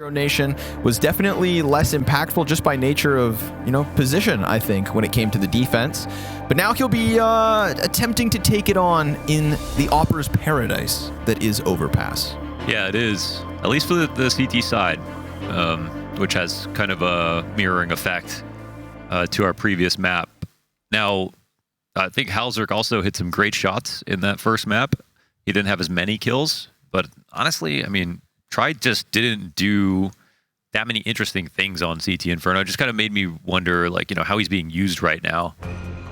Nation was definitely less impactful just by nature of, position, I think, when it came to the defense. But now he'll be attempting to take it on in the Opera's paradise that is Overpass. Yeah, it is. At least for the CT side, which has kind of a mirroring effect to our previous map. Now, I think hallzerk also hit some great shots in that first map. He didn't have as many kills, but honestly, I mean, Tri just didn't do that many interesting things on CT Inferno. It just kind of made me wonder, like, how he's being used right now.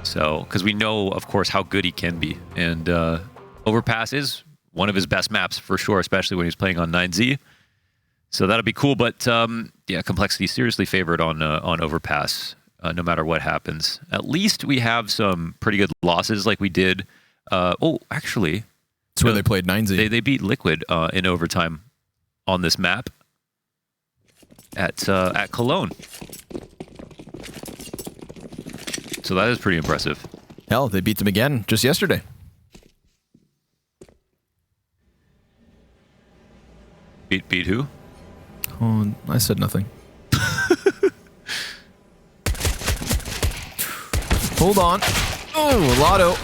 So, because we know, of course, how good he can be. And Overpass is one of his best maps for sure, especially when he's playing on 9Z. So that'll be cool. But yeah, Complexity seriously favored on Overpass, no matter what happens. At least we have some pretty good losses like we did. Actually. That's where they played 9Z. They beat Liquid in overtime on this map at Cologne. So that is pretty impressive. Hell, they beat them again just yesterday. Beat who? Oh, I said nothing. Hold on. Oh, Lotto.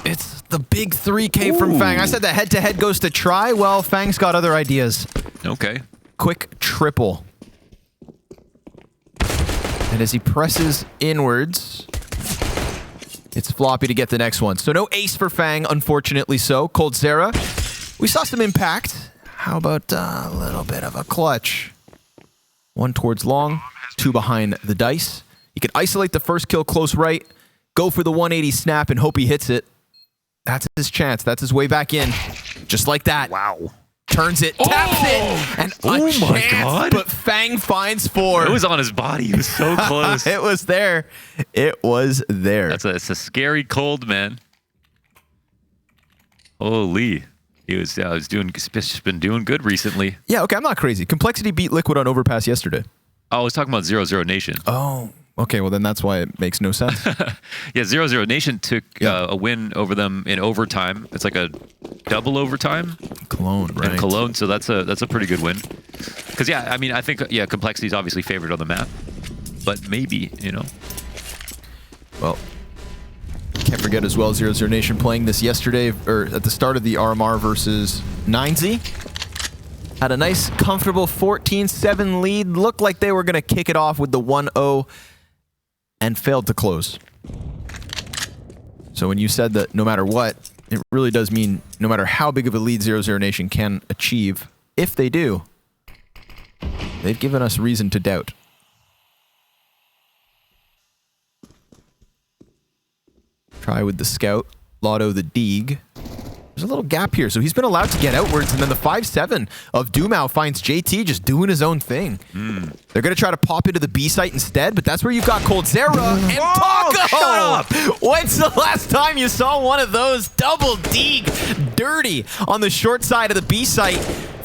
It's the big 3K from Fang. I said the head-to-head goes to Tri. Well, Fang's got other ideas. Okay. Quick triple. And as he presses inwards, it's floppy to get the next one. So no ace for Fang, unfortunately so. hallzerk. We saw some impact. How about a little bit of a clutch? One towards long, two behind the dice. You can isolate the first kill close right, go for the 180 snap and hope he hits it. That's his chance. That's his way back in. Just like that. Wow. Turns it, taps it, and a chance, my God. But Fang finds 4. It was on his body. He was so close. It was there. It was there. It's a scary cold, man. Holy. He's just been doing good recently. Yeah, okay, I'm not crazy. Complexity beat Liquid on Overpass yesterday. Oh, I was talking about 00Nation. Oh, okay, well then that's why it makes no sense. Yeah, 00Nation took a win over them in overtime. It's like a double overtime. Cologne, right? And Cologne, so that's a pretty good win. Because yeah, I mean, I think Complexity is obviously favored on the map, but maybe Well, can't forget as well 00Nation playing this yesterday or at the start of the RMR versus 9Z. Had a nice, comfortable 14-7 lead. Looked like they were going to kick it off with the 1-0 and failed to close. So when you said that no matter what, it really does mean no matter how big of a lead 00Nation can achieve, if they do, they've given us reason to doubt. Try with the scout, Lotto the Deeg. There's a little gap here, so he's been allowed to get outwards, and then the 5-7 of dumau finds JT just doing his own thing. They're going to try to pop into the B site instead, but that's where you've got hallzerk and Taco! Shut up! When's the last time you saw one of those? Double Deeg, dirty on the short side of the B site.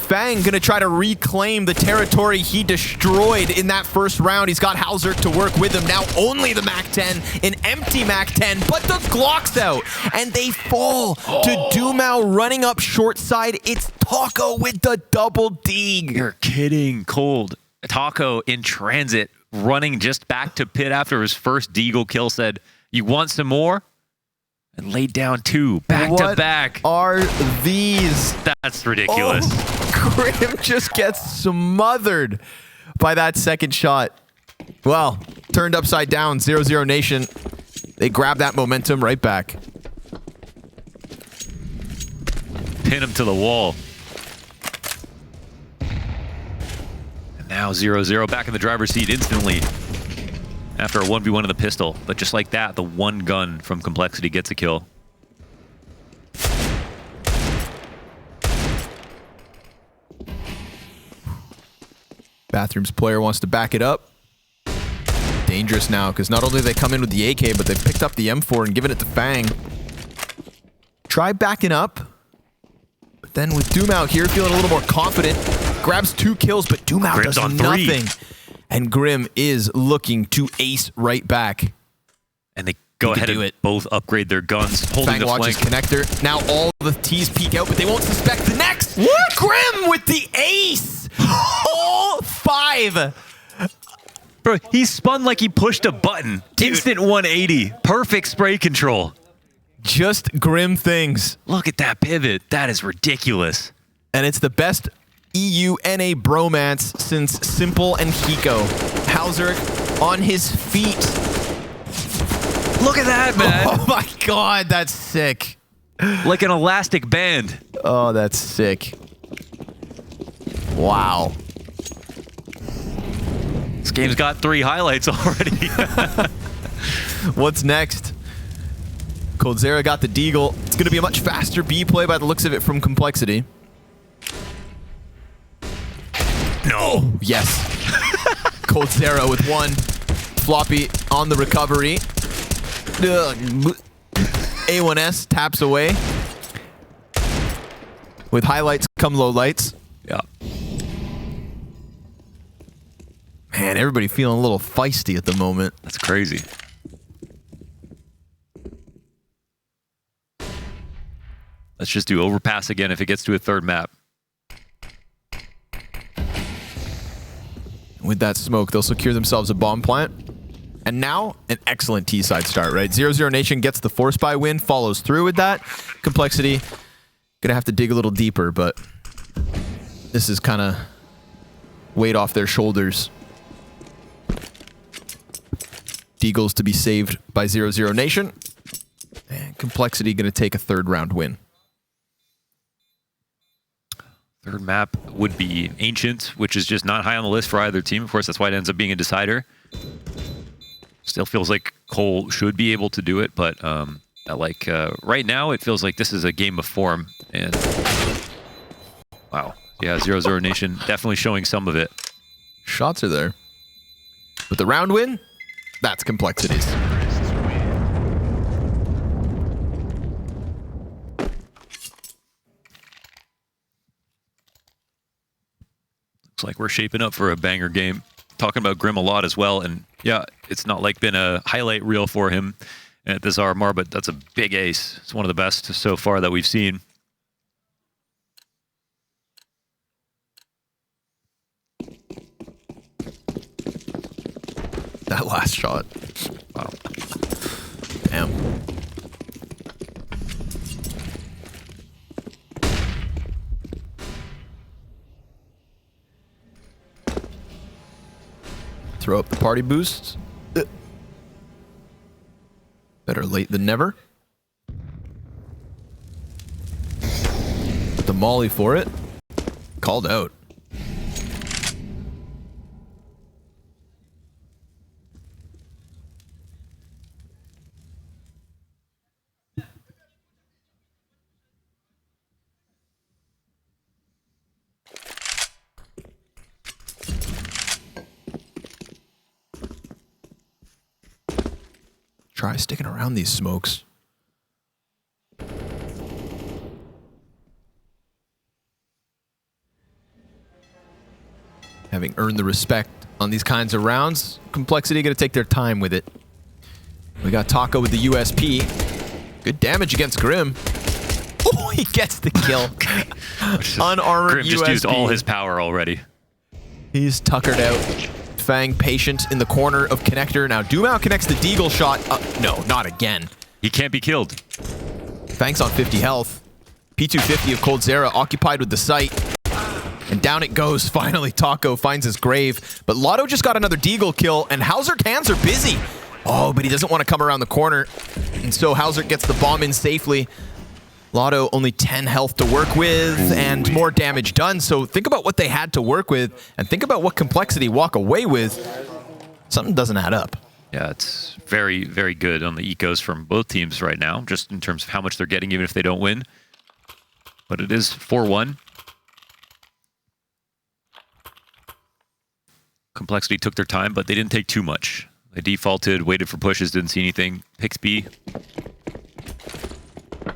Fang gonna try to reclaim the territory he destroyed in that first round. He's got hallzerk to work with him. Now only the MAC-10, an empty MAC-10, but the Glock's out. And they fall to dumau running up short side. It's Taco with the double Deeg. You're kidding, cold. Taco in transit, running just back to pit after his first Deagle kill, said, "You want some more?" And laid down 2 back to back. What are these? That's ridiculous. Grim just gets smothered by that second shot. Well, turned upside down, 00Nation. They grab that momentum right back. Pin him to the wall. And now 0-0 back in the driver's seat instantly. After a 1v1 in the pistol. But just like that, the one gun from Complexity gets a kill. Bathrooms player wants to back it up. Dangerous now, because not only do they come in with the AK, but they've picked up the M4 and given it to Fang. Try backing up. But then with dumau here, feeling a little more confident. Grabs 2 kills, but dumau does nothing. And Grim is looking to ace right back. And they go ahead and both upgrade their guns, holding Fang the flank. watches connector. Now all the T's peek out, but they won't suspect the next. What? Grim with the ace! Oh! 5. Bro, he spun like he pushed a button. Dude. Instant 180. Perfect spray control. Just grim things. Look at that pivot. That is ridiculous. And it's the best EUNA bromance since Simple and Hiko. hallzerk on his feet. Look at that, man. Oh my god, that's sick. Like an elastic band. Oh, that's sick. Wow. This game's got 3 highlights already. What's next? coldzera got the deagle. It's going to be a much faster B play by the looks of it from Complexity. No. Yes. coldzera with 1. Floppy on the recovery. A1S taps away. With highlights come lowlights. Yeah. Man, everybody feeling a little feisty at the moment. That's crazy. Let's just do Overpass again if it gets to a 3rd map. With that smoke, they'll secure themselves a bomb plant. And now, an excellent T-side start, right? 00Nation gets the force buy win, follows through with that. Complexity, gonna have to dig a little deeper, but this is kind of weight off their shoulders. Deagles to be saved by 00Nation. And Complexity gonna take a 3rd round win. 3rd map would be Ancient, which is just not high on the list for either team. Of course, that's why it ends up being a decider. Still feels like Cole should be able to do it, but right now it feels like this is a game of form. And wow, yeah, 00Nation definitely showing some of it. Shots are there. But the round win, that's Complexity's. Looks like we're shaping up for a banger game. Talking about Grim a lot as well, and yeah, it's not like been a highlight reel for him at this RMR, but that's a big ace. It's one of the best so far that we've seen. That last shot. Wow. Damn. Throw up the party boost. Better late than never. The molly for it. Called out. Try sticking around these smokes. Having earned the respect on these kinds of rounds, Complexity going to take their time with it. We got Taco with the USP. Good damage against Grim. Oh, he gets the kill. Unarmored Grim just USP. used all his power already. He's tuckered out. Fang patient in the corner of Connector. Now dumau connects the deagle shot. No, not again. He can't be killed. Fang's on 50 health. P250 of coldzera occupied with the site. And down it goes. Finally, Taco finds his grave. But Lotto just got another deagle kill, and hallzerk hands are busy. Oh, but he doesn't want to come around the corner. And so hallzerk gets the bomb in safely. Lotto only 10 health to work with and more damage done. So think about what they had to work with and think about what Complexity walk away with. Something doesn't add up. Yeah, it's very, very good on the ecos from both teams right now, just in terms of how much they're getting, even if they don't win. But it is 4-1. Complexity took their time, but they didn't take too much. They defaulted, waited for pushes, didn't see anything. Picks B.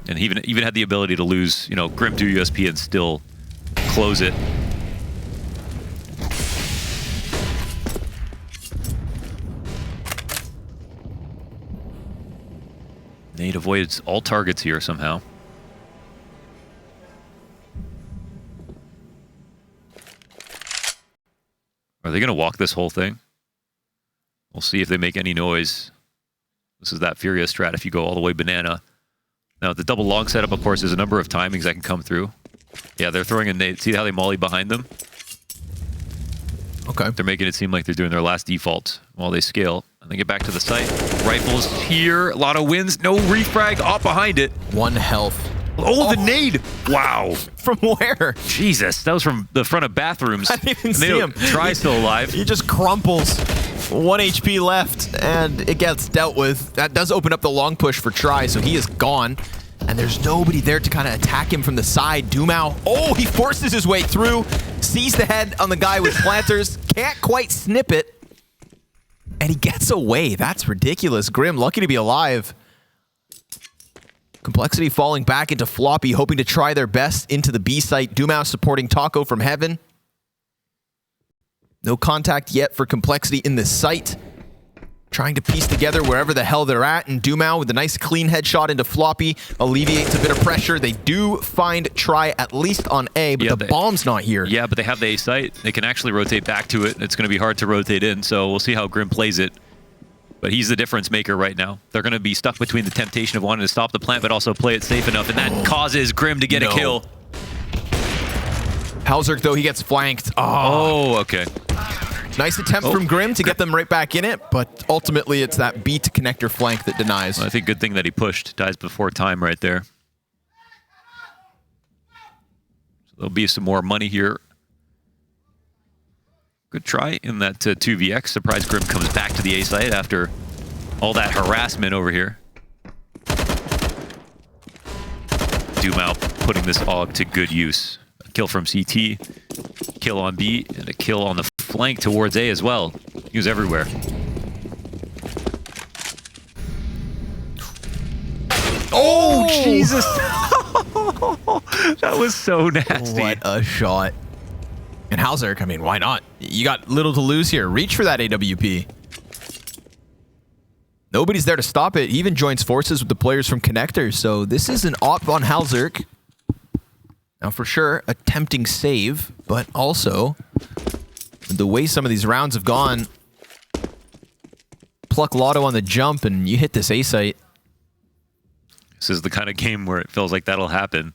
And even had the ability to lose, you know, Grim to USP and still close it. Nate avoids all targets here somehow. Are they going to walk this whole thing? We'll see if they make any noise. This is that Furious strat if you go all the way banana. Now, the double long setup, of course, there's a number of timings that can come through. Yeah, they're throwing a nade. See how they molly behind them? Okay. They're making it seem like they're doing their last default while they scale. And they get back to the site. Rifles here. A lot of wins. No refrag. Off behind it. 1 health. Oh, the nade! Wow. From where? Jesus, that was from the front of bathrooms. I didn't even see him. Try still alive. He just crumples. 1 HP left, and it gets dealt with. That does open up the long push for Try, so he is gone. And there's nobody there to kind of attack him from the side. Dumau, oh, he forces his way through. Sees the head on the guy with planters. Can't quite snip it. And he gets away. That's ridiculous. Grim, lucky to be alive. Complexity falling back into Floppy, hoping to try their best into the B site. Dumau supporting Taco from heaven. No contact yet for Complexity in the site. Trying to piece together wherever the hell they're at. And Dumau with a nice clean headshot into Floppy alleviates a bit of pressure. They do find Try at least on A, but the bomb's not here. Yeah, but they have the A site. They can actually rotate back to it. It's going to be hard to rotate in, so we'll see how Grim plays it. But he's the difference maker right now. They're going to be stuck between the temptation of wanting to stop the plant, but also play it safe enough, and that causes Grim to get a kill. hallzerk, though, he gets flanked. Oh, okay. Nice attempt from Grim to get them right back in it, but ultimately it's that B to connector flank that denies. Well, I think good thing that he pushed. Dies before time right there. So there'll be some more money here. Good try in that 2vx. Surprise Grim comes back to the A site after all that harassment over here. Dumau putting this AUG to good use. A kill from CT, kill on B, and a kill on the flank towards A as well. He was everywhere. Oh, Jesus! That was so nasty. What a shot. And hallzerk, I mean, why not? You got little to lose here. Reach for that AWP. Nobody's there to stop it. He even joins forces with the players from Connector. So this is an op on hallzerk. Now, for sure, a tempting save, but also the way some of these rounds have gone, pluck Lotto on the jump and you hit this A site. This is the kind of game where it feels like that'll happen.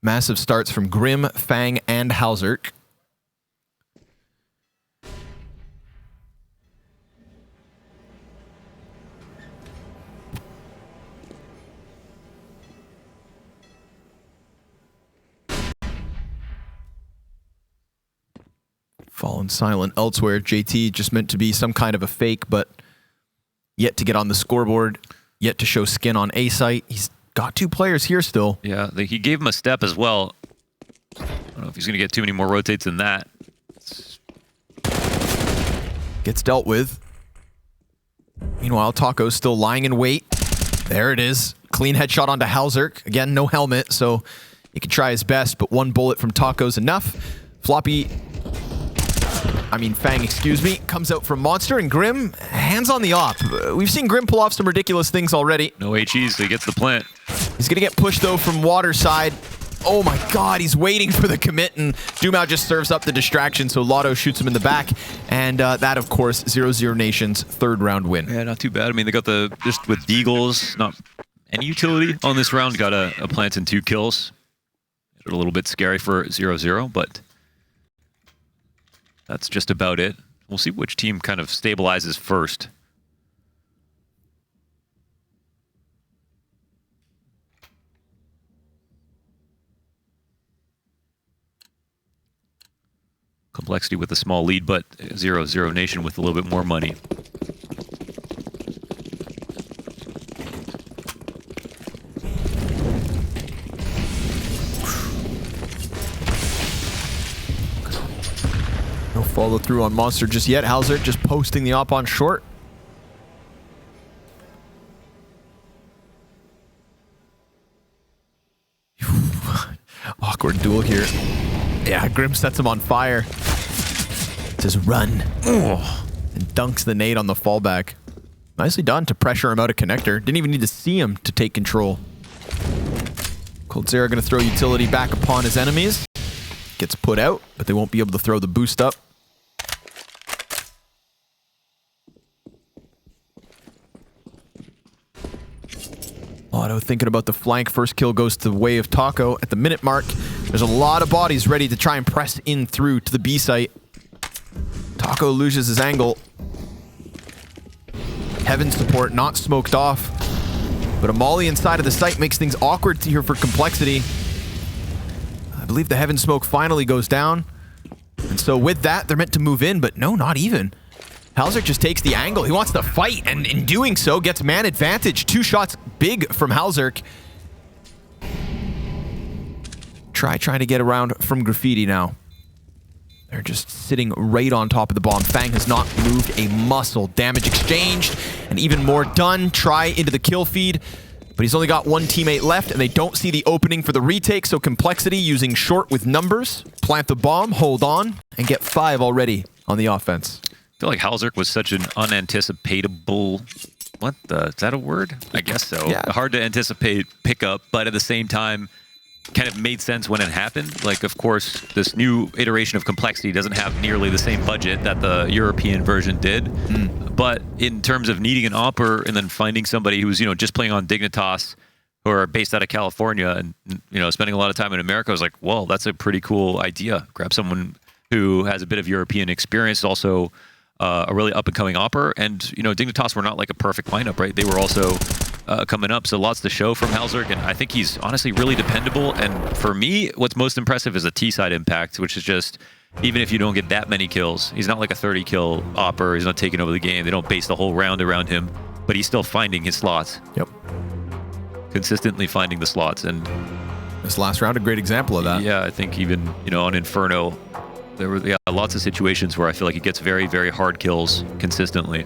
Massive starts from Grim, Fang, and hallzerk. Fallen silent elsewhere. JT just meant to be some kind of a fake, but yet to get on the scoreboard, yet to show skin on A site. He's got 2 players here still. Yeah, he gave him a step as well. I don't know if he's going to get too many more rotates than that. Gets dealt with. Meanwhile, Taco's still lying in wait. There it is. Clean headshot onto hallzerk. Again, no helmet, so he can try his best, but 1 bullet from Taco's enough. Fang, excuse me, comes out from Monster, and Grim, hands on the op. We've seen Grim pull off some ridiculous things already. No HEs, so he gets the plant. He's going to get pushed, though, from water side. Oh my god, he's waiting for the commit, and Dumau just serves up the distraction, so Lotto shoots him in the back. And that, of course, 00Nation's 3rd round win. Yeah, not too bad. I mean, they got just with Deagles, not any utility on this round. Got a plant and 2 kills. A little bit scary for 0-0, but that's just about it. We'll see which team kind of stabilizes first. Complexity with a small lead, but 00Nation with a little bit more money. No follow through on Monster just yet. hallzerk just posting the op on short. Awkward duel here. Yeah, Grim sets him on fire. Says run. And dunks the nade on the fallback. Nicely done to pressure him out of connector. Didn't even need to see him to take control. coldzera going to throw utility back upon his enemies. Gets put out, but they won't be able to throw the boost up. Otto thinking about the flank. First kill goes to the way of Taco at the minute mark. There's a lot of bodies ready to try and press in through to the B site. Taco loses his angle. Heaven support not smoked off. But a molly inside of the site makes things awkward here for Complexity. I believe the Heaven smoke finally goes down. And so with that, they're meant to move in, but no, not even. hallzerk just takes the angle. He wants to fight, and in doing so, gets man advantage. 2 shots big from hallzerk. Trying to get around from Graffiti now. They're just sitting right on top of the bomb. Fang has not moved a muscle. Damage exchanged, and even more done. Try into the kill feed, but he's only got 1 teammate left, and they don't see the opening for the retake, so Complexity using short with numbers. Plant the bomb, hold on, and get 5 already on the offense. I feel like hallzerk was such an unanticipatable... What the... Is that a word? I guess so. Yeah. Hard to anticipate pickup, but at the same time, kind of made sense when it happened. Like, of course, this new iteration of Complexity doesn't have nearly the same budget that the European version did. But in terms of needing an opper and then finding somebody who's, you know, just playing on Dignitas, who are based out of California and, you know, spending a lot of time in America, I was like, well, that's a pretty cool idea. Grab someone who has a bit of European experience, also a really up-and-coming opper. And, you know, Dignitas were not like a perfect lineup, right? They were also coming up, so lots to show from hallzerk, and I think he's honestly really dependable. And for me, what's most impressive is the T-side impact, which is just, even if you don't get that many kills, he's not like a 30-kill opper, he's not taking over the game, they don't base the whole round around him, but he's still finding his slots. Yep. Consistently finding the slots, and this last round, a great example of that. yeah, I think even, you know, on Inferno, there were lots of situations where I feel like he gets very, very hard kills consistently.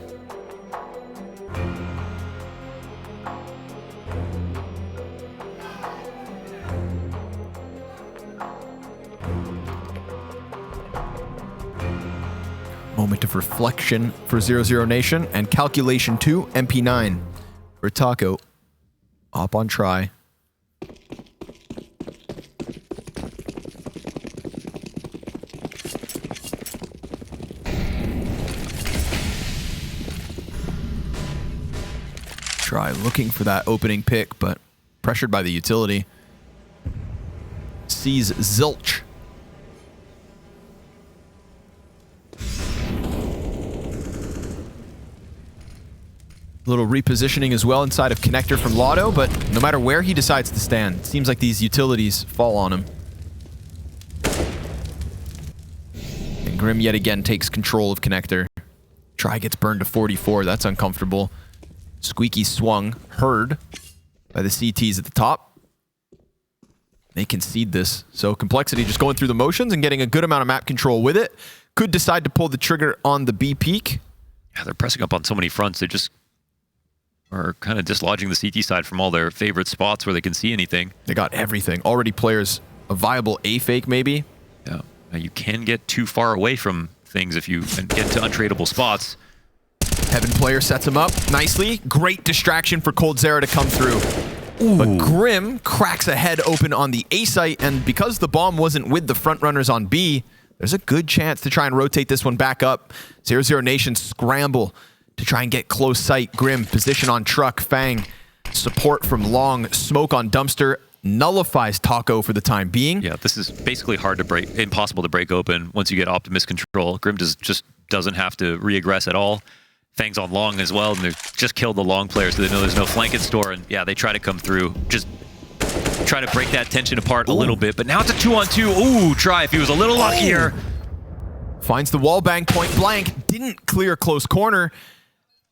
Moment of reflection for 00Nation and calculation 2, MP9 for Taco. Hop on try. Try looking for that opening pick, but pressured by the utility. Sees Zilch. Little repositioning as well inside of connector from Lotto, but no matter where he decides to stand, it seems like these utilities fall on him. And Grim yet again takes control of connector. Try gets burned to 44. That's uncomfortable. Squeaky swung, heard by the CTs at the top. They concede this. So Complexity just going through the motions and getting a good amount of map control with it. Could decide to pull the trigger on the B peak. Yeah, they're pressing up on so many fronts. They just are kind of dislodging the CT side from all their favorite spots where they can see anything. They got everything. Already players, a viable A fake maybe. Yeah, now you can get too far away from things if you get into untradeable spots. Heaven player sets him up nicely. Great distraction for coldzera to come through. Ooh. But Grim cracks a head open on the A site, and because the bomb wasn't with the front runners on B, there's a good chance to try and rotate this one back up. 00Nation scramble to try and get close sight. Grim, position on truck. Fang, support from long. Smoke on dumpster. Nullifies Taco for the time being. Yeah, this is basically hard to break, impossible to break open once you get Optimus control. Grim just doesn't have to re-aggress at all. Fang's on long as well, and they've just killed the long players, so they know there's no flank in store, and yeah, they try to come through. Just try to break that tension apart a little bit, but now it's a 2-on-2. Ooh, try if he was a little luckier. Finds the wall bang point blank. Didn't clear close corner.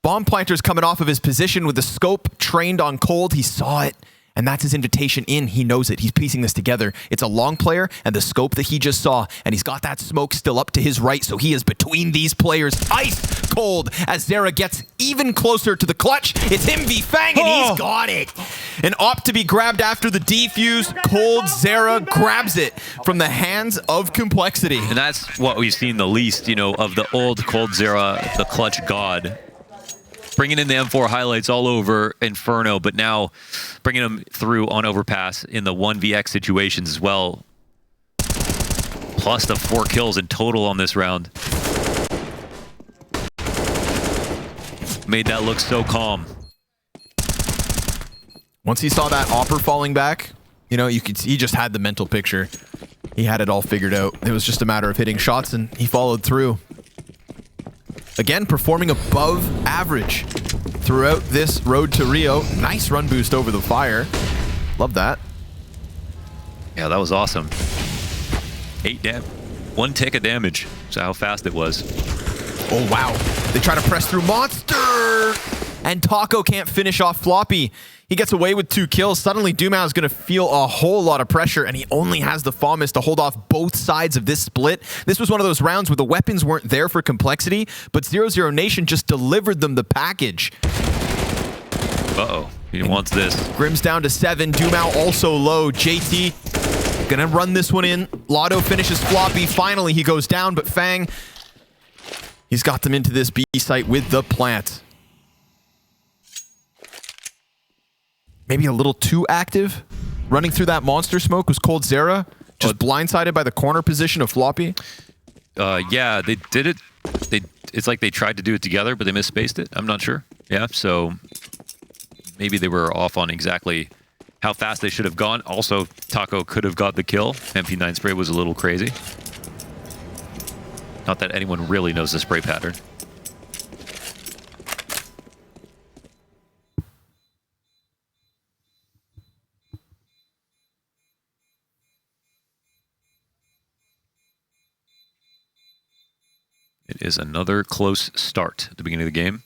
Bomb planter's coming off of his position with the scope trained on cold. He saw it, and that's his invitation in. He knows it. He's piecing this together. It's a long player and the scope that he just saw, and he's got that smoke still up to his right, so he is between these players. Ice cold as Zera gets even closer to the clutch. It's him v Fang, and he's got it. An op to be grabbed after the defuse. coldzera grabs it from the hands of Complexity. And that's what we've seen the least, you know, of the old coldzera, the clutch god. bringing in the M4 highlights all over Inferno, but now bringing them through on Overpass in the 1vx situations as well. Plus the 4 kills in total on this round. Made that look so calm. Once he saw that Opper falling back, you know, he just had the mental picture. He had it all figured out. It was just a matter of hitting shots, and he followed through. Again, performing above average throughout this road to Rio. Nice run boost over the fire. Love that. Yeah, that was awesome. 1 tick of damage. So how fast it was. Oh, wow. They try to press through Monster! And Taco can't finish off Floppy. He gets away with 2 kills. Suddenly, dumau is going to feel a whole lot of pressure, and he only has the FAMAS to hold off both sides of this split. This was one of those rounds where the weapons weren't there for complexity, but 00Nation just delivered them the package. Uh-oh. He wants this. Grim's down to 7. dumau also low. JT gonna run this one in. Lotto finishes Floppy. Finally, he goes down, but Fang, he's got them into this B site with the plant. Maybe a little too active. Running through that monster smoke was hallzerk. Just blindsided by the corner position of Floppy. Yeah, they did it. It's like they tried to do it together, but they misspaced it. I'm not sure. Yeah, so maybe they were off on exactly how fast they should have gone. Also, Taco could have got the kill. MP9 spray was a little crazy. Not that anyone really knows the spray pattern. It is another close start at the beginning of the game.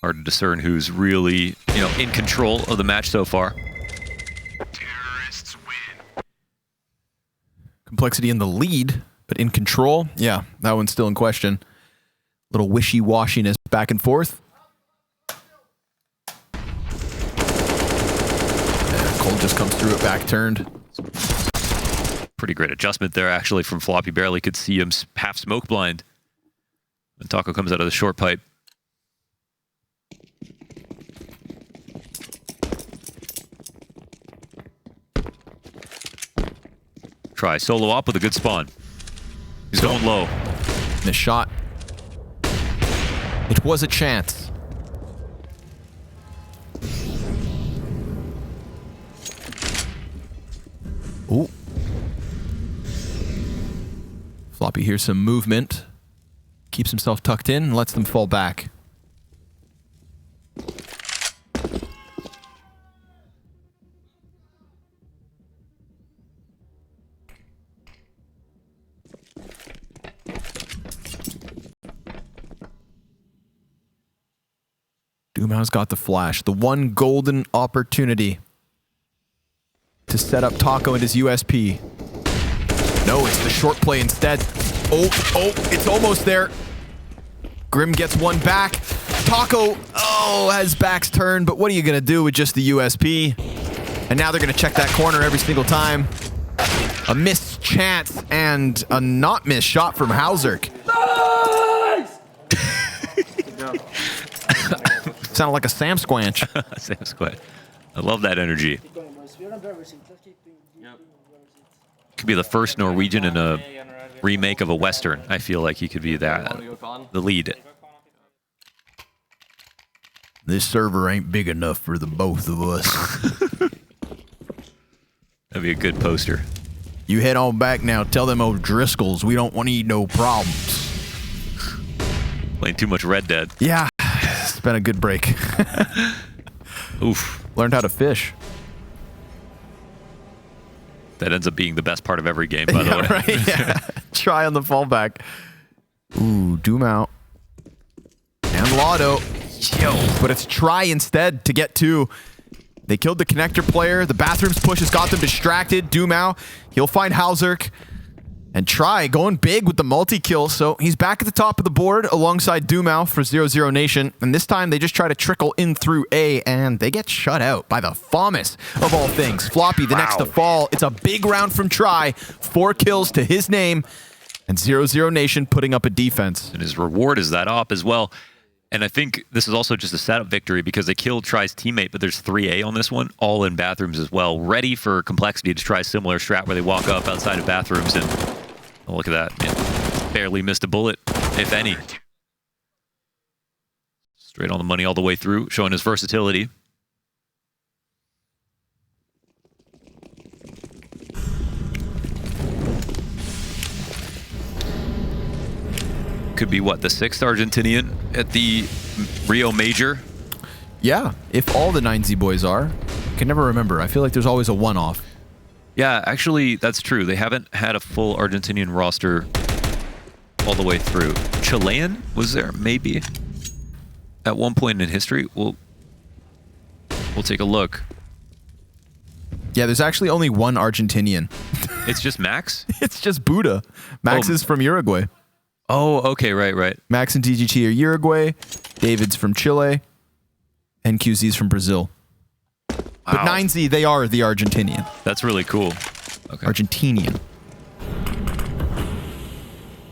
Hard to discern who's really, you know, in control of the match so far. Terrorists win. Complexity in the lead, but in control, yeah, that one's still in question. Little wishy-washiness back and forth. Yeah, Cole just comes through it back turned. Pretty great adjustment there, actually, from Floppy. Barely could see him half smoke blind. And Taco comes out of the short pipe. Try solo up with a good spawn. He's going low. Missed shot. It was a chance. Ooh. Floppy hears some movement. Keeps himself tucked in and lets them fall back. dumau's got the flash. The one golden opportunity to set up Taco and his USP. No, it's the short play instead. Oh, it's almost there. Grim gets one back. Taco, has backs turned, but what are you going to do with just the USP? And now they're going to check that corner every single time. A missed chance and a not missed shot from hallzerk. Nice! Sounded like a Sam Squanch. Sam Squanch. I love that energy. Could be the first Norwegian in a remake of a Western. I feel like he could be that, the lead. This server ain't big enough for the both of us. That'd be a good poster. You head on back now. Tell them O'Driscolls we don't want to eat no problems. Playing too much Red Dead. Yeah, it's been a good break. Oof. Learned how to fish. That ends up being the best part of every game, by the way. Right? Yeah. Try on the fallback. Ooh, dumau. And Lotto. Yo, but it's try instead to get 2. They killed the connector player. The bathrooms push has got them distracted. dumau, he'll find hallzerk. And try going big with the multi-kill. So he's back at the top of the board alongside dumau for 00Nation. And this time they just try to trickle in through A, and they get shut out by the FAMAS of all things. Floppy, the next to fall. It's a big round from try. 4 kills to his name. And 00Nation putting up a defense. And his reward is that op as well. And I think this is also just a setup victory because they killed Try's teammate, but there's 3A on this one, all in bathrooms as well, ready for Complexity to try a similar strat where they walk up outside of bathrooms and oh, look at that. Man, barely missed a bullet, if any. Straight on the money all the way through, showing his versatility. Could be, what, the 6th Argentinian at the Rio Major? Yeah, if all the 9Z boys are. I can never remember. I feel like there's always a one-off. Yeah, actually, that's true. They haven't had a full Argentinian roster all the way through. Chilean was there, maybe, at one point in history. We'll take a look. Yeah, there's actually only one Argentinian. It's just Max? It's just Buddha. Max is from Uruguay. Oh, okay, right. Max and DGT are Uruguay. David's from Chile. And QZ's from Brazil. Wow. But 9Z, they are the Argentinian. That's really cool. Okay. Argentinian.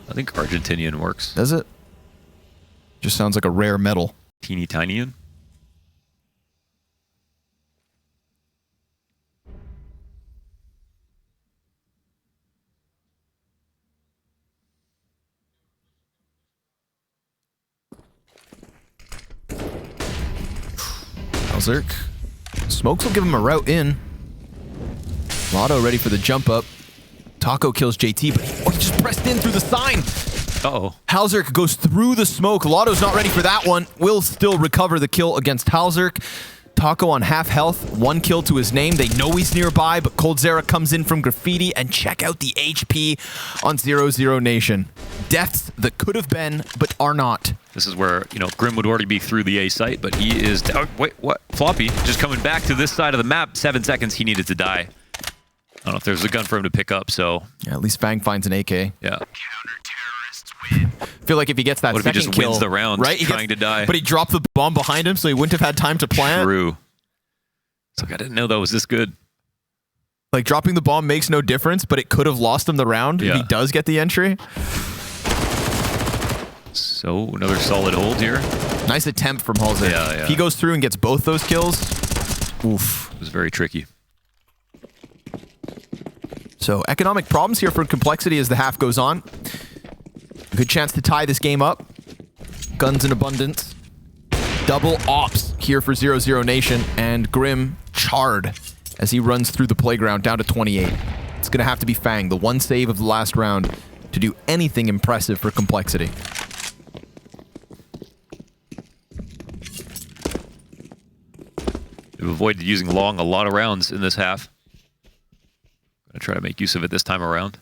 I think Argentinian works. Does it? Just sounds like a rare metal. Teeny tinyan? hallzerk. Smokes will give him a route in. Lotto ready for the jump up. Taco kills JT, but he just pressed in through the sign. Uh-oh. hallzerk goes through the smoke. Lotto's not ready for that one. Will still recover the kill against hallzerk. Taco on half health, 1 kill to his name. They know he's nearby, but coldzera comes in from graffiti, and check out the HP on 00Nation. Deaths that could have been, but are not. This is where, you know, Grim would already be through the A site, but he is down. Wait, what? Floppy just coming back to this side of the map. 7 seconds, he needed to die. I don't know if there's a gun for him to pick up, so. Yeah, at least Fang finds an AK. Yeah. Counter-terrorists win. I feel like if he gets that What if he second just kill, wins the round, right? trying to die? But he dropped the bomb behind him, so he wouldn't have had time to plant. True. It's like, I didn't know that was this good. Like, dropping the bomb makes no difference, but it could have lost him the round if he does get the entry. So, another solid hold here. Nice attempt from hallzerk. Yeah. If he goes through and gets both those kills, oof. It was very tricky. So, economic problems here for Complexity as the half goes on. Good chance to tie this game up. Guns in abundance. Double ops here for 00Nation, and Grim charred as he runs through the playground down to 28. It's going to have to be Fang, the one save of the last round, to do anything impressive for Complexity. They've avoided using long a lot of rounds in this half. Gonna try to make use of it this time around.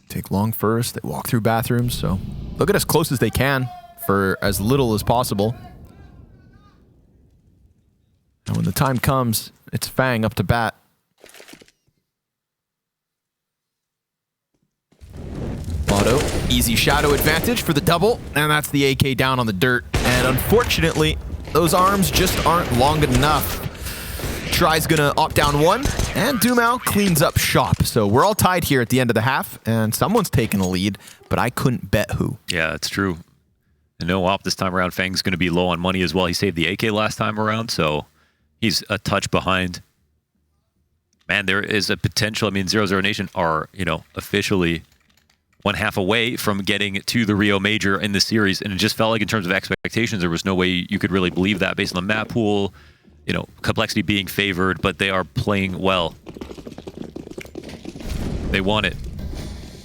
Take long first. They walk through bathrooms, so they'll get as close as they can for as little as possible. And when the time comes, it's Fang up to bat. Auto, easy shadow advantage for the double, and that's the AK down on the dirt. And unfortunately, those arms just aren't long enough. Try's gonna opt down one, and dumau cleans up shop. So we're all tied here at the end of the half, and someone's taking the lead, but I couldn't bet who. Yeah, it's true. And no op this time around. Fang's going to be low on money as well. He saved the AK last time around, so he's a touch behind. Man, there is a potential. I mean, 00Nation are, you know, officially 1/2 away from getting to the Rio Major in this series, and it just felt like in terms of expectations, there was no way you could really believe that based on the map pool, you know, Complexity being favored, but they are playing well. They want it.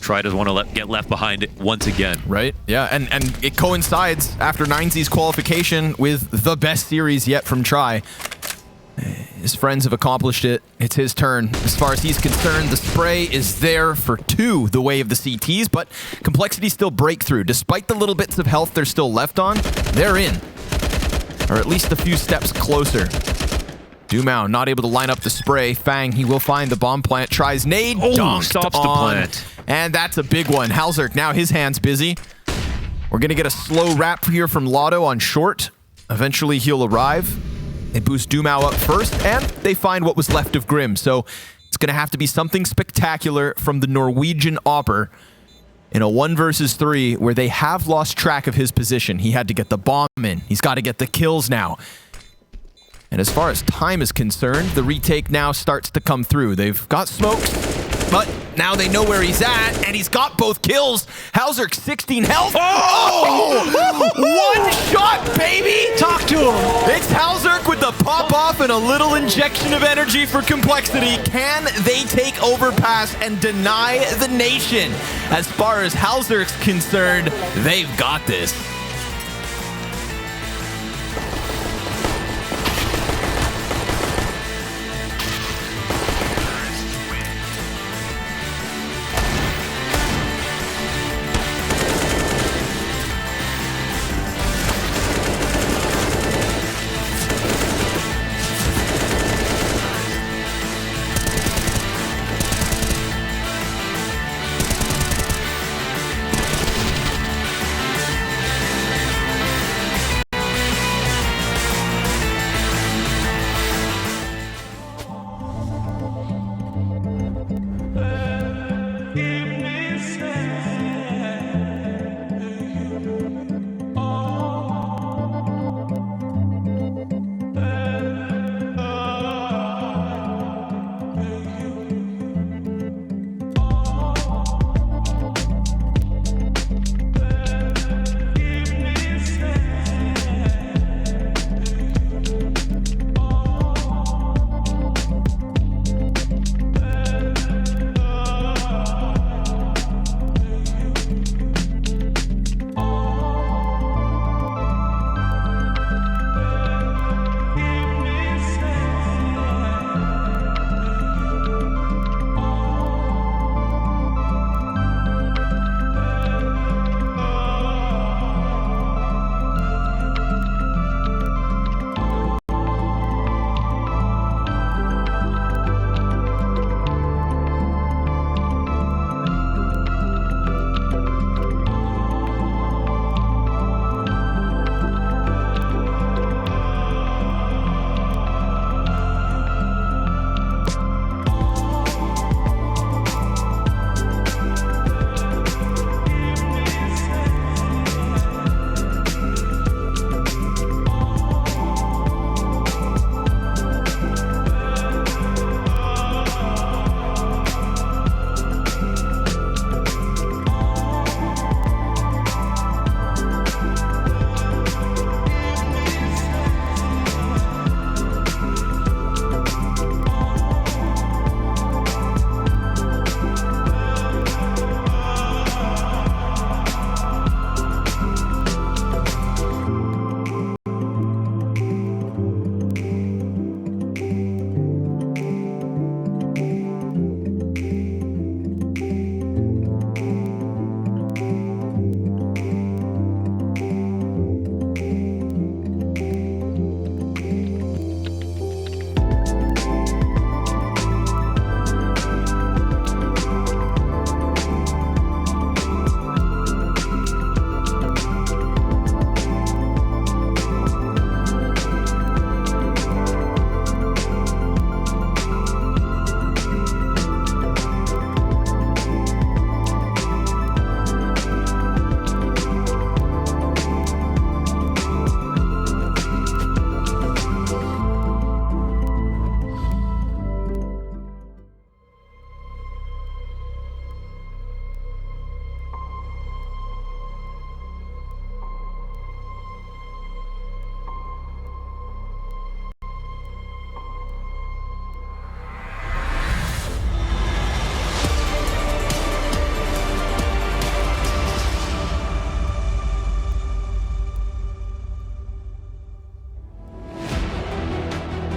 Try doesn't want to get left behind once again. Right? Yeah, and it coincides after 9Z's qualification with the best series yet from Try. His friends have accomplished it. It's his turn. As far as he's concerned, the spray is there for 2, the way of the CTs, but Complexity still breakthrough. Despite the little bits of health they're still left on, they're in. Or at least a few steps closer. Dumau not able to line up the spray. Fang, he will find the bomb plant. Tries nade. Dunked stops the on. plant. And that's a big one. hallzerk, now his hand's busy. We're going to get a slow wrap here from Lotto on short. Eventually, he'll arrive. They boost Dumau up first, and they find what was left of Grim. So it's going to have to be something spectacular from the Norwegian Opper in a 1 versus 3 where they have lost track of his position. He had to get the bomb in. He's got to get the kills now. And as far as time is concerned, the retake now starts to come through. They've got smokes, but now they know where he's at, and he's got both kills. hallzerk, 16 health. Oh! One shot, baby! Talk to him. It's hallzerk with the pop-off and a little injection of energy for complexity. Can they take Overpass and deny the nation? As far as hallzerk's concerned, they've got this.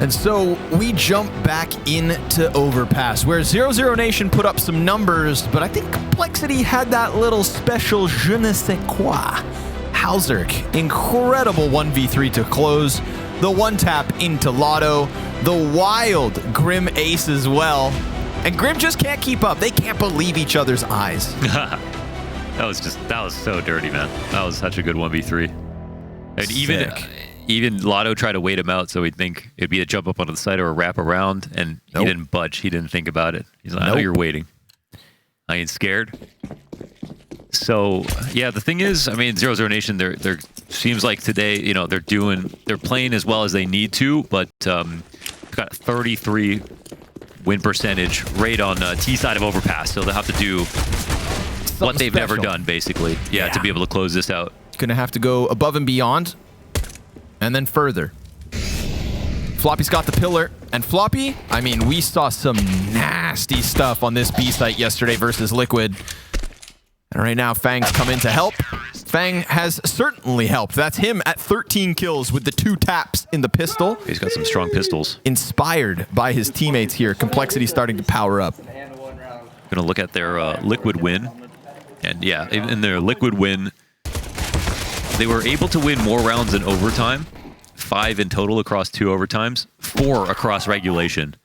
And so we jump back into Overpass, where 00Nation put up some numbers, but I think Complexity had that little special je ne sais quoi. hallzerk, incredible 1v3 to close. The one tap into Lotto. The wild Grim ace as well. And Grim just can't keep up. They can't believe each other's eyes. That was so dirty, man. That was such a good 1v3. And even Lotto tried to wait him out so he'd think it'd be a jump up onto the side or a wrap around, and he didn't budge. He didn't think about it. He's like, I know you're waiting. I ain't scared. So yeah, the thing is, I mean, 00Nation, they're seems like today, you know, they're playing as well as they need to, but got 33 win percentage rate on T side of Overpass, so they'll have to do what they've never done, basically. Yeah, to be able to close this out. Gonna have to go above and beyond, and then further. Floppy's got the pillar, and Floppy, I mean, we saw some nasty stuff on this B site yesterday versus Liquid. And right now, Fang's come in to help. Fang has certainly helped. That's him at 13 kills with the 2 taps in the pistol. He's got some strong pistols. Inspired by his teammates here. Complexity starting to power up. Gonna look at their Liquid win. And yeah, in their Liquid win, they were able to win more rounds in overtime. 5 in total across 2 overtimes. 4 across regulation.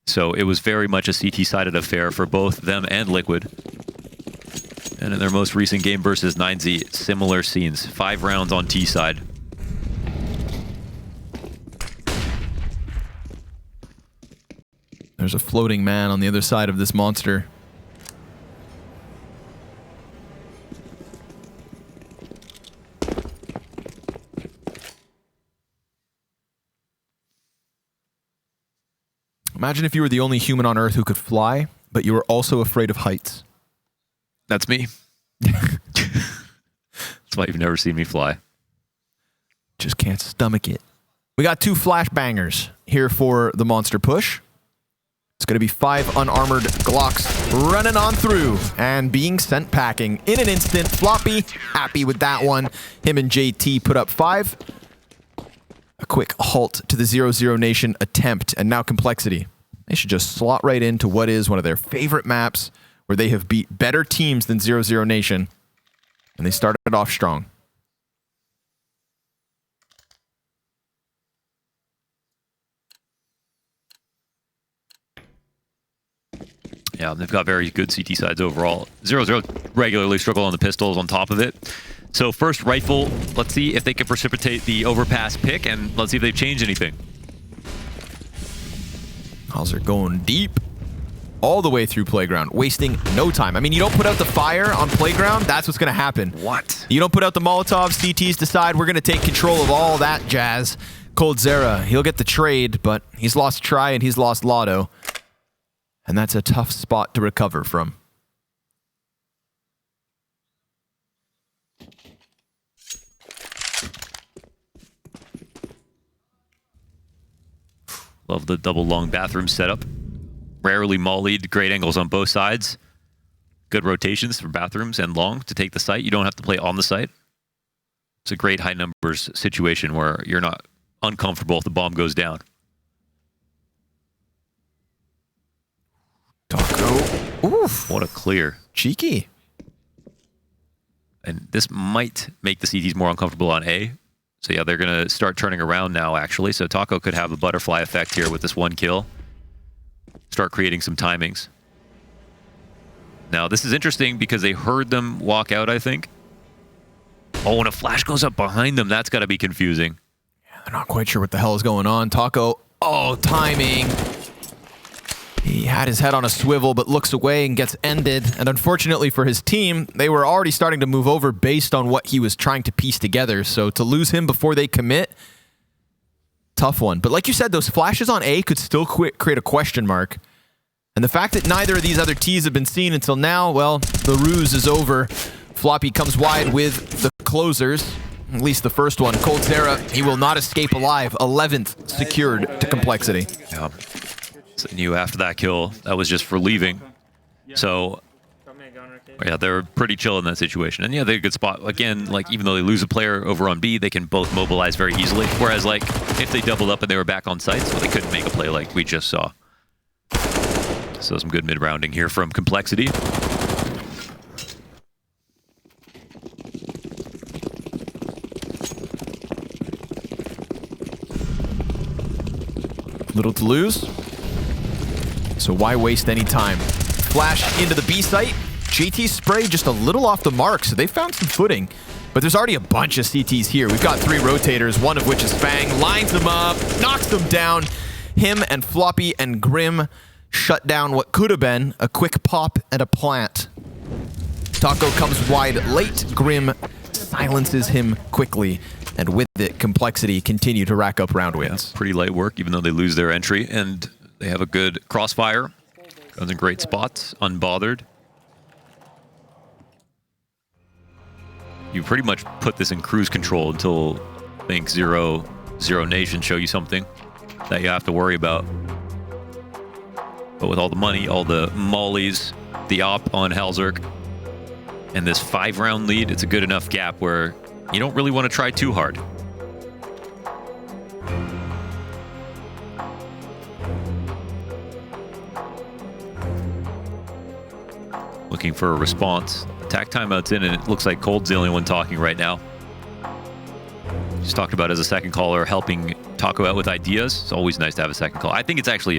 So it was very much a CT-sided affair for both them and Liquid. And in their most recent game versus 9Z, similar scenes. 5 rounds on T side. There's a floating man on the other side of this monster. Imagine if you were the only human on Earth who could fly, but you were also afraid of heights. That's me. That's why you've never seen me fly. Just can't stomach it. We got 2 flashbangers here for the monster push. It's going to be 5 unarmored Glocks running on through and being sent packing in an instant. Floppy, happy with that one. Him and JT put up 5. A quick halt to the 00Nation attempt, and now Complexity. They should just slot right into what is one of their favorite maps, where they have beat better teams than 00Nation, and they started off strong. Yeah, they've got very good CT sides overall. 00 regularly struggle on the pistols on top of it. So first rifle, let's see if they can precipitate the Overpass pick, and let's see if they've changed anything. hallzerk going deep all the way through Playground, wasting no time. I mean, you don't put out the fire on Playground, that's what's going to happen. What? You don't put out the Molotovs, CTs decide we're going to take control of all that jazz. coldzera, he'll get the trade, but he's lost Try and he's lost Lotto. And that's a tough spot to recover from. Love the double long bathroom setup. Rarely mollied, great angles on both sides. Good rotations for bathrooms and long to take the site. You don't have to play on the site. It's a great high numbers situation where you're not uncomfortable if the bomb goes down. Taco. Oof. What a clear. Cheeky. And this might make the CTs more uncomfortable on A. So yeah, they're going to start turning around now, actually. So Taco could have a butterfly effect here with this 1 kill. Start creating some timings. Now, this is interesting because they heard them walk out, I think. Oh, and a flash goes up behind them. That's got to be confusing. Yeah, they're not quite sure what the hell is going on. Taco, oh, timing. He had his head on a swivel, but looks away and gets ended. And unfortunately for his team, they were already starting to move over based on what he was trying to piece together. So to lose him before they commit, tough one. But like you said, those flashes on A could still create a question mark. And the fact that neither of these other Ts have been seen until now, well, the ruse is over. Floppy comes wide with the closers, at least the first one. coldzera, he will not escape alive. 11th secured to Complexity. Yeah. So knew after that kill, that was just for leaving. So, yeah, they're pretty chill in that situation. And yeah, they're a good spot. Again, like, even though they lose a player over on B, they can both mobilize very easily. Whereas, like, if they doubled up and they were back on site, so they couldn't make a play like we just saw. So some good mid-rounding here from Complexity. Little to lose. So why waste any time? Flash into the B site. JT spray just a little off the mark, so they found some footing. But there's already a bunch of CTs here. We've got 3 rotators, one of which is Fang. Lines them up, knocks them down. Him and Floppy and Grim shut down what could have been a quick pop and a plant. Taco comes wide late. Grim silences him quickly. And with it, Complexity continue to rack up round wins. Pretty light work, even though they lose their entry. And they have a good crossfire. Guns in great spots, unbothered. You pretty much put this in cruise control until I think 00Nation show you something that you have to worry about. But with all the money, all the mollies, the op on hallzerk, and this 5-round lead, it's a good enough gap where you don't really want to try too hard. Looking for a response. Attack timeout's in, and it looks like Cold's the only one talking right now. Just talked about as a second caller, helping Taco out with ideas. It's always nice to have a second caller. I think it's actually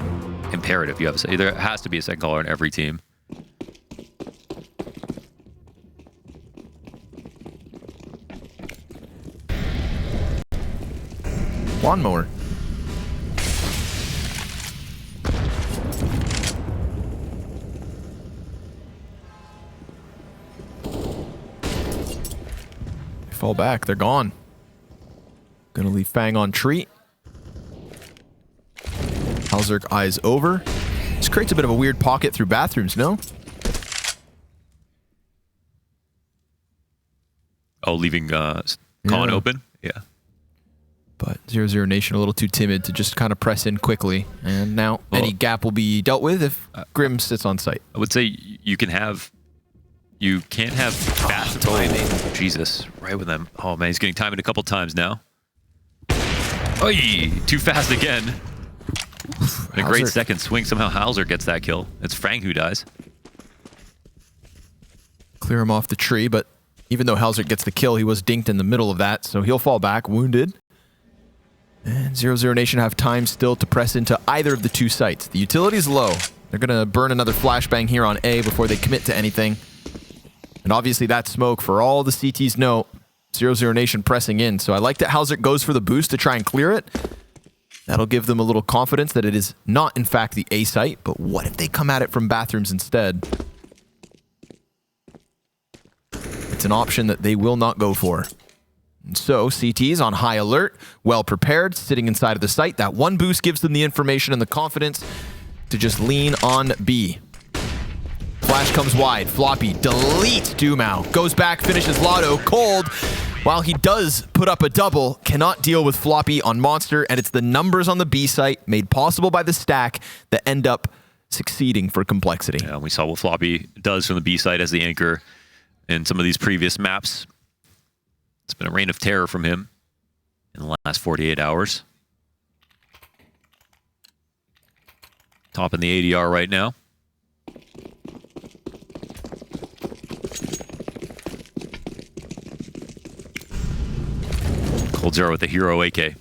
imperative. You have there has to be a second caller in every team. Lawnmower. Fall back. They're gone. Gonna leave Fang on tree. hallzerk eyes over. This creates a bit of a weird pocket through bathrooms, no? Oh, leaving con open? Yeah. But 00Nation a little too timid to just kind of press in quickly. And now any gap will be dealt with if Grim sits on site. I would say you can't have fast timing. Oh, Jesus, right with them. Oh man, he's getting timed a couple times now. Oy, too fast again. And a great second swing. Somehow hallzerk gets that kill. It's Fang who dies. Clear him off the tree, but even though hallzerk gets the kill, he was dinked in the middle of that, so he'll fall back, wounded. And 00Nation have time still to press into either of the 2 sites. The utility's low. They're going to burn another flashbang here on A before they commit to anything. And obviously that smoke, for all the CTs know, 00Nation pressing in. So I like that hallzerk goes for the boost to try and clear it. That'll give them a little confidence that it is not, in fact, the A site. But what if they come at it from bathrooms instead? It's an option that they will not go for. And so CT's on high alert, well prepared, sitting inside of the site. That one boost gives them the information and the confidence to just lean on B. Flash comes wide. Floppy deletes dumau. Goes back, finishes Lotto. Cold, while he does put up a double, cannot deal with Floppy on Monster, and it's the numbers on the B site made possible by the stack that end up succeeding for Complexity. Yeah, we saw what Floppy does from the B site as the anchor in some of these previous maps. It's been a reign of terror from him in the last 48 hours. Top in the ADR right now. Cold Zero with the hero AK.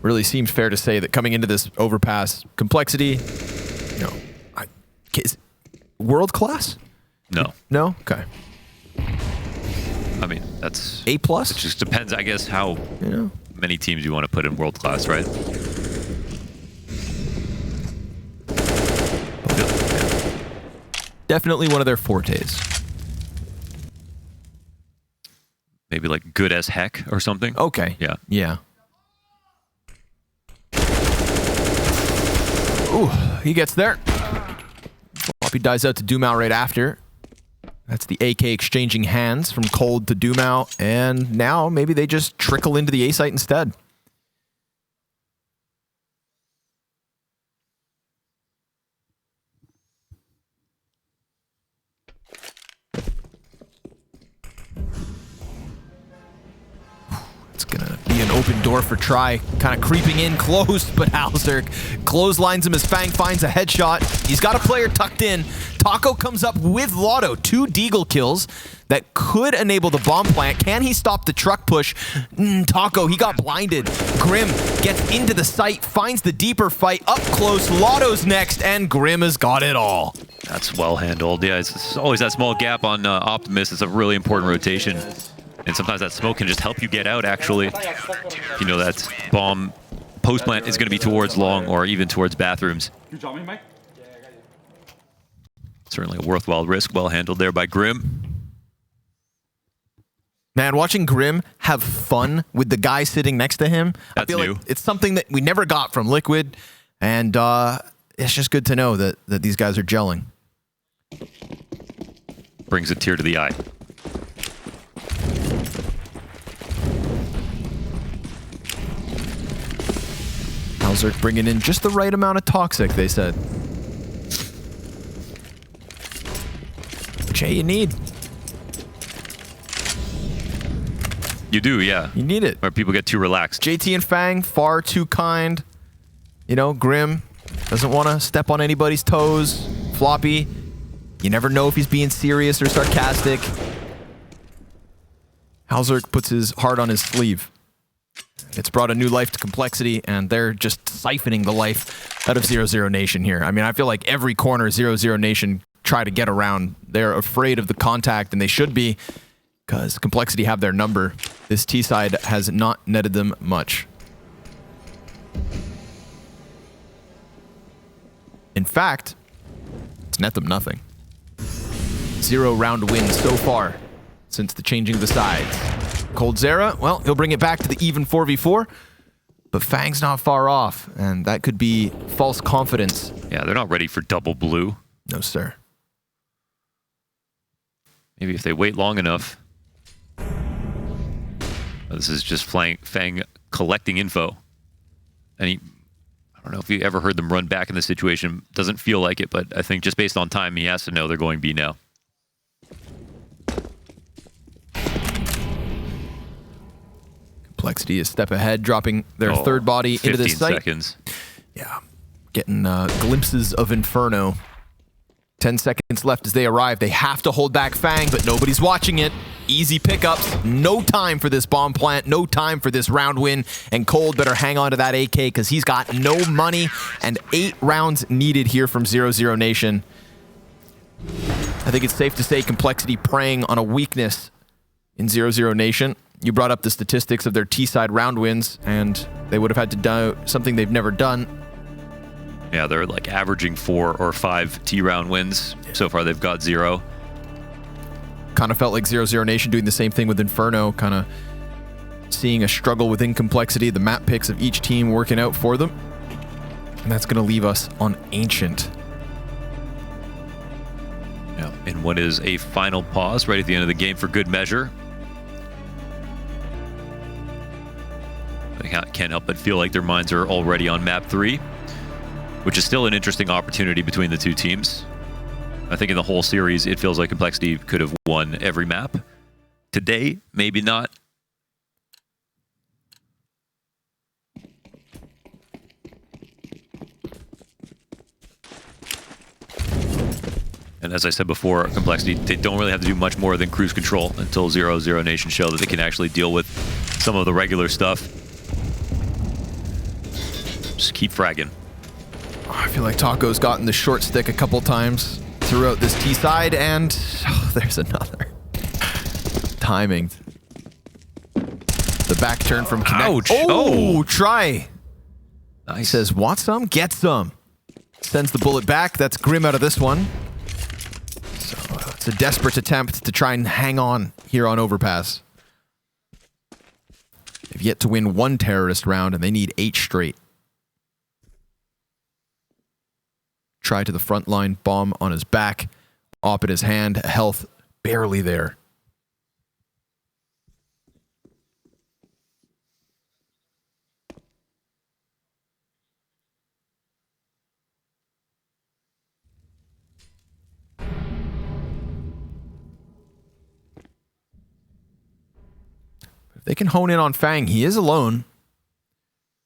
Really seems fair to say that coming into this overpass, Complexity, is world class? No. No? Okay. I mean, that's A+? It just depends, I guess, how many teams you want to put in world class, right? Definitely one of their fortes. Maybe like good as heck or something. Okay. Yeah. Yeah. Ooh, he gets there. Floppy dies out to dumau right after. That's the AK exchanging hands from Cold to dumau, and now maybe they just trickle into the A site instead. It's gonna be an open door for Try. Kind of creeping in close, but hallzerk clotheslines him as Fang finds a headshot. He's got a player tucked in. Taco comes up with Lotto. 2 deagle kills that could enable the bomb plant. Can he stop the truck push? Taco, he got blinded. Grim gets into the site, finds the deeper fight up close. Lotto's next, and Grim has got it all. That's well handled. Yeah, it's always that small gap on Optimus. It's a really important rotation. And sometimes that smoke can just help you get out, actually. If you know that bomb post plant is going to be towards long or even towards bathrooms. Certainly a worthwhile risk. Well handled there by Grim. Man, watching Grim have fun with the guy sitting next to him, I feel new. like it's something that we never got from Liquid. And it's just good to know that these guys are gelling. Brings a tear to the eye. hallzerk bringing in just the right amount of toxic, they said. Which, hey, you need. You do, yeah. You need it. Where people get too relaxed. JT and Fang, far too kind. You know, Grim doesn't want to step on anybody's toes. Floppy, you never know if he's being serious or sarcastic. hallzerk puts his heart on his sleeve. It's brought a new life to Complexity, and they're just siphoning the life out of 00Nation here. I mean, I feel like every corner 00Nation try to get around. They're afraid of the contact, and they should be, because Complexity have their number. This T side has not netted them much. In fact, it's net them nothing. 0 round wins so far since the changing of the sides. coldzera, well, he'll bring it back to the even 4v4, but Fang's not far off, and that could be false confidence. Yeah, they're not ready for double blue. No, sir. Maybe if they wait long enough. This is just Fang collecting info. And I don't know if you ever heard them run back in this situation. Doesn't feel like it, but I think just based on time, he has to know they're going B now. Complexity a step ahead, dropping their third body into this site. 15 seconds. Yeah, getting glimpses of Inferno. 10 seconds left as they arrive. They have to hold back Fang, but nobody's watching it. Easy pickups. No time for this bomb plant. No time for this round win. And Cold better hang on to that AK because he's got no money. And 8 rounds needed here from 00Nation. I think it's safe to say Complexity preying on a weakness in 00Nation. You brought up the statistics of their T-side round wins, and they would have had to do something they've never done. Yeah, they're like averaging 4 or 5 T-round wins. So far, they've got 0. Kind of felt like 00Nation doing the same thing with Inferno, kind of seeing a struggle within Complexity, the map picks of each team working out for them. And that's going to leave us on Ancient. Yeah, in what is a final pause right at the end of the game for good measure. I can't help but feel like their minds are already on map 3, which is still an interesting opportunity between the two teams. I think in the whole series, it feels like Complexity could have won every map. Today, maybe not. And as I said before, Complexity, they don't really have to do much more than cruise control until 00Nation show that they can actually deal with some of the regular stuff. Just keep fragging. I feel like Taco's gotten the short stick a couple times throughout this T side, and there's another. Timing. The back turn from Connect. Ouch. Oh, try. Nice. He says, want some? Get some. Sends the bullet back. That's Grim out of this one. So it's a desperate attempt to try and hang on here on Overpass. They've yet to win 1 terrorist round, and they need 8 straight. Try to the front line, bomb on his back, op in his hand, health barely there. If they can hone in on Fang, he is alone.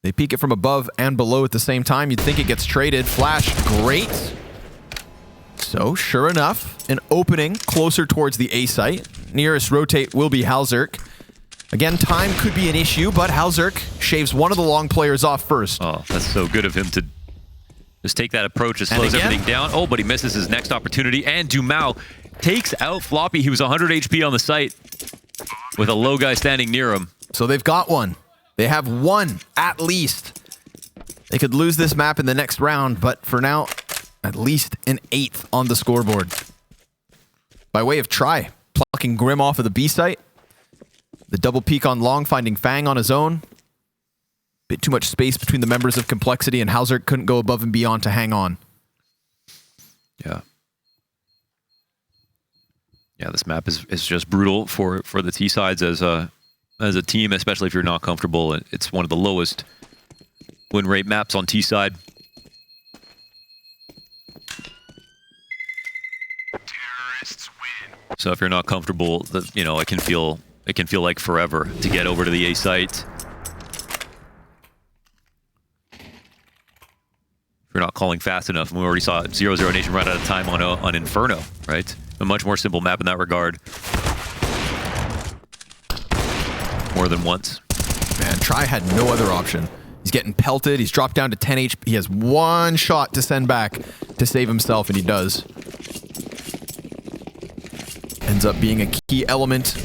They peek it from above and below at the same time. You'd think it gets traded. Flash, great. So, sure enough, an opening closer towards the A site. Nearest rotate will be hallzerk. Again, time could be an issue, but hallzerk shaves one of the long players off first. Oh, that's so good of him to just take that approach. It slows everything down. Oh, but he misses his next opportunity. And dumau takes out floppy. He was 100 HP on the site with a low guy standing near him. So they've got one. They have one, at least. They could lose this map in the next round, but for now, at least an 8th on the scoreboard. By way of try, plucking Grim off of the B site. The double peek on long, finding Fang on his own. Bit too much space between the members of Complexity, and hallzerk couldn't go above and beyond to hang on. Yeah. Yeah, this map is just brutal for the T sides as a team, especially if you're not comfortable. It's one of the lowest win rate maps on T side. Terrorists win. So if you're not comfortable, you know, it can feel like forever to get over to the A site. If you're not calling fast enough, and we already saw 00Nation run out of time on Inferno, right? A much more simple map in that regard. More than once. Man, Try had no other option. He's getting pelted. He's dropped down to 10 HP. He has one shot to send back to save himself, and he does. Ends up being a key element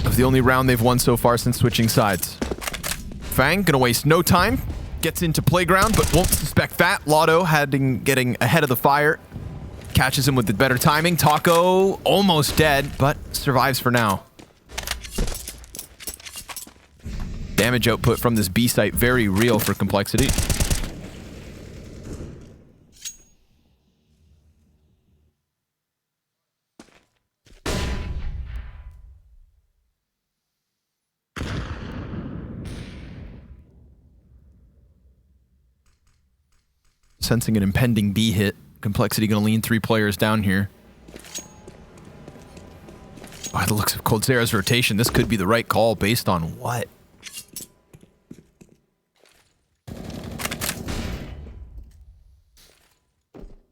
of the only round they've won so far since switching sides. Fang gonna waste no time. Gets into playground, but won't suspect that. Lotto getting ahead of the fire. Catches him with the better timing. Taco almost dead, but survives for now. Damage output from this B site, very real for Complexity. Sensing an impending B hit. Complexity gonna lean 3 players down here. By the looks of coldzera's rotation, this could be the right call based on what?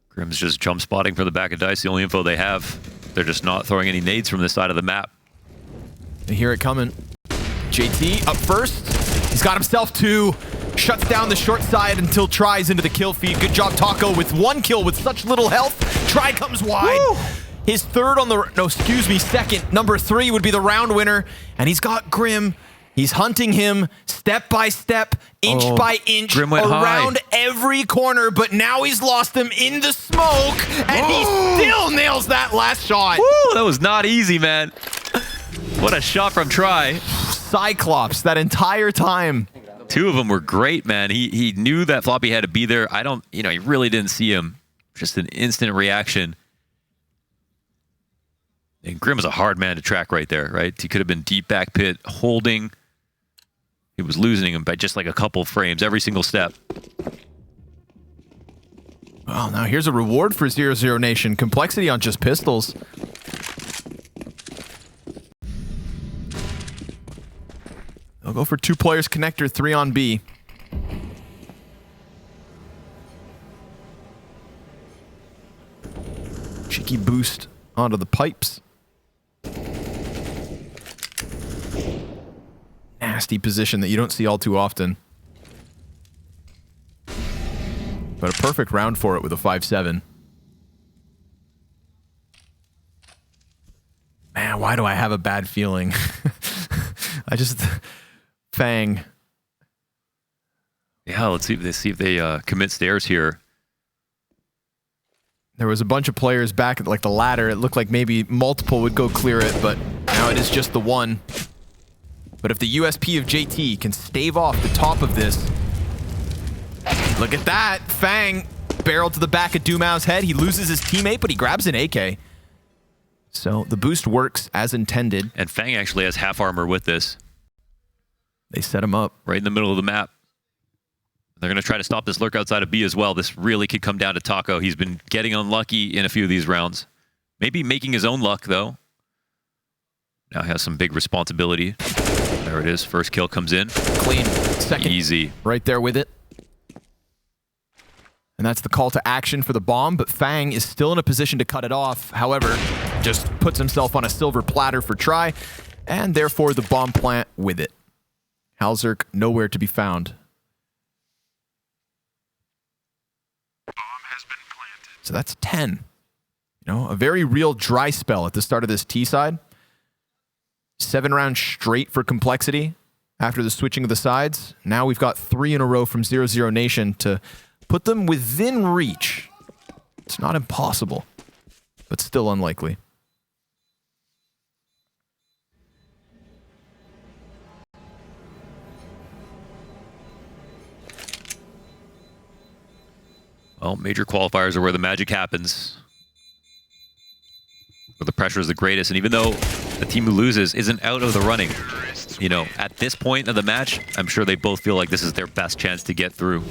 Grim's just jump spotting for the back of dice. The only info they have. They're just not throwing any nades from this side of the map. They hear it coming. JT up first. He's got himself 2. Shuts down the short side until Tries into the kill feed. Good job, Taco, with 1 kill with such little health. Try comes wide. Woo! His third on the... No, excuse me, second. Number 3 would be the round winner. And he's got Grim. He's hunting him step by step, inch by inch, Grim went around high. every corner. But now he's lost him in the smoke. And he still nails that last shot. Woo, that was not easy, man. What a shot from Try. Cyclops that entire time. 2 of them were great, man. He knew that floppy had to be there. He really didn't see him. Just an instant reaction. And Grim was a hard man to track right there, right? He could have been deep back pit, holding. He was losing him by just like a couple frames every single step. Well, now here's a reward for 00Nation. Complexity on just pistols. They'll go for 2 players connector, 3 on B. Cheeky boost onto the pipes. Nasty position that you don't see all too often. But a perfect round for it with a 5-7. Man, why do I have a bad feeling? Fang. Yeah, let's see if they commit stairs here. There was a bunch of players back at like the ladder. It looked like maybe multiple would go clear it, but now it is just the one. But if the USP of JT can stave off the top of this, look at that. Fang barreled to the back of dumau's head. He loses his teammate, but he grabs an AK. So the boost works as intended. And Fang actually has half armor with this. They set him up. Right in the middle of the map. They're going to try to stop this lurk outside of B as well. This really could come down to Taco. He's been getting unlucky in a few of these rounds. Maybe making his own luck, though. Now he has some big responsibility. There it is. First kill comes in. Clean. Second. Easy. Right there with it. And that's the call to action for the bomb, but Fang is still in a position to cut it off. However, just puts himself on a silver platter for try, and therefore the bomb plant with it. hallzerk nowhere to be found. Bomb has been planted. So that's 10. You know, a very real dry spell at the start of this T side. 7 rounds straight for complexity after the switching of the sides. Now we've got 3 in a row from 00Nation to put them within reach. It's not impossible, but still unlikely. Well, major qualifiers are where the magic happens, where the pressure is the greatest. And even though the team who loses isn't out of the running, you know, at this point of the match, I'm sure they both feel like this is their best chance to get through.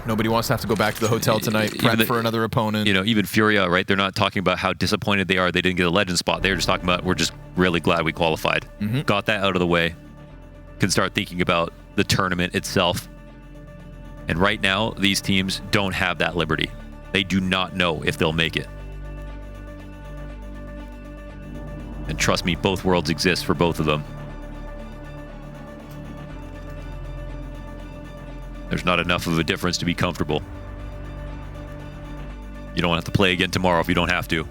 Nobody wants to have to go back to the hotel tonight, prep for another opponent. You know, even Furia, right? They're not talking about how disappointed they are they didn't get a legend spot. They're just talking about, we're just really glad we qualified. Got that out of the way. Can start thinking about the tournament itself. And right now, these teams don't have that liberty. They do not know if they'll make it. And trust me, both worlds exist for both of them. There's not enough of a difference to be comfortable. You don't have to play again tomorrow if you don't have to.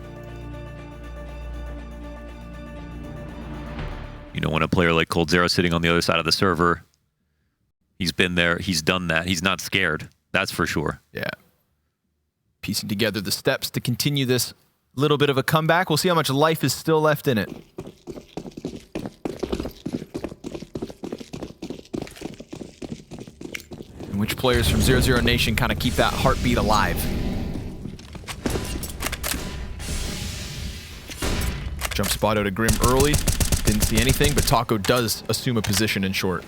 You know, when a player like hallzerk sitting on the other side of the server, he's been there, he's done that. He's not scared. That's for sure. Yeah. Piecing together the steps to continue this little bit of a comeback. We'll see how much life is still left in it. And which players from 00Nation kind of keep that heartbeat alive. Jump spot out of Grim early. Didn't see anything, but Taco does assume a position in short.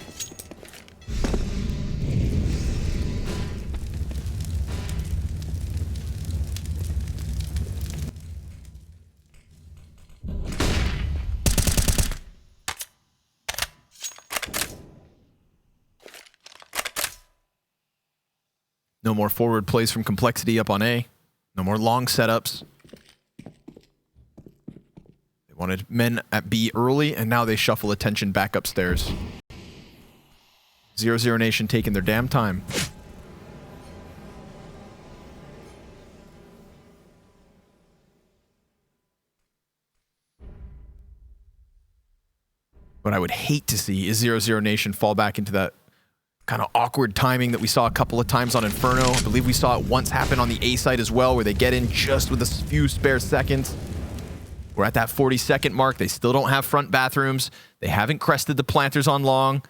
No more forward plays from complexity up on A. No more long setups. They wanted men at B early, and now they shuffle attention back upstairs. 00Nation taking their damn time. What I would hate to see is 00Nation fall back into that kind of awkward timing that we saw a couple of times on Inferno. I believe we saw it once happen on the A site as well, where they get in just with a few spare seconds. We're at that 40-second mark. They still don't have front bathrooms. They haven't crested the planters on long.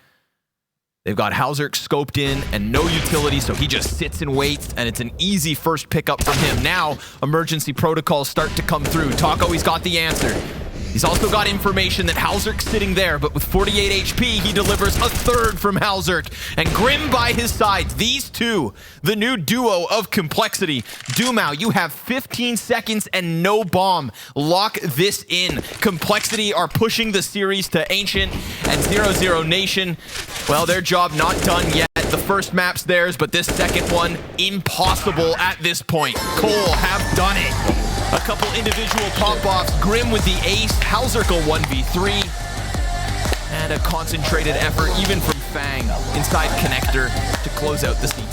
They've got hallzerk scoped in and no utility, so he just sits and waits, and it's an easy first pickup from him. Now, emergency protocols start to come through. Taco, he's got the answer. He's also got information that hallzerk's sitting there, but with 48 HP, he delivers a third from hallzerk. And Grim by his side. These two, the new duo of complexity. dumau, you have 15 seconds and no bomb. Lock this in. Complexity are pushing the series to Ancient, and 00Nation, well, their job not done yet. The first map's theirs, but this second one, impossible at this point. Cole have done it. A couple individual pop-offs. Grim with the ace. hallzerk 1v3. And a concentrated effort even from Fang inside connector to close out the season.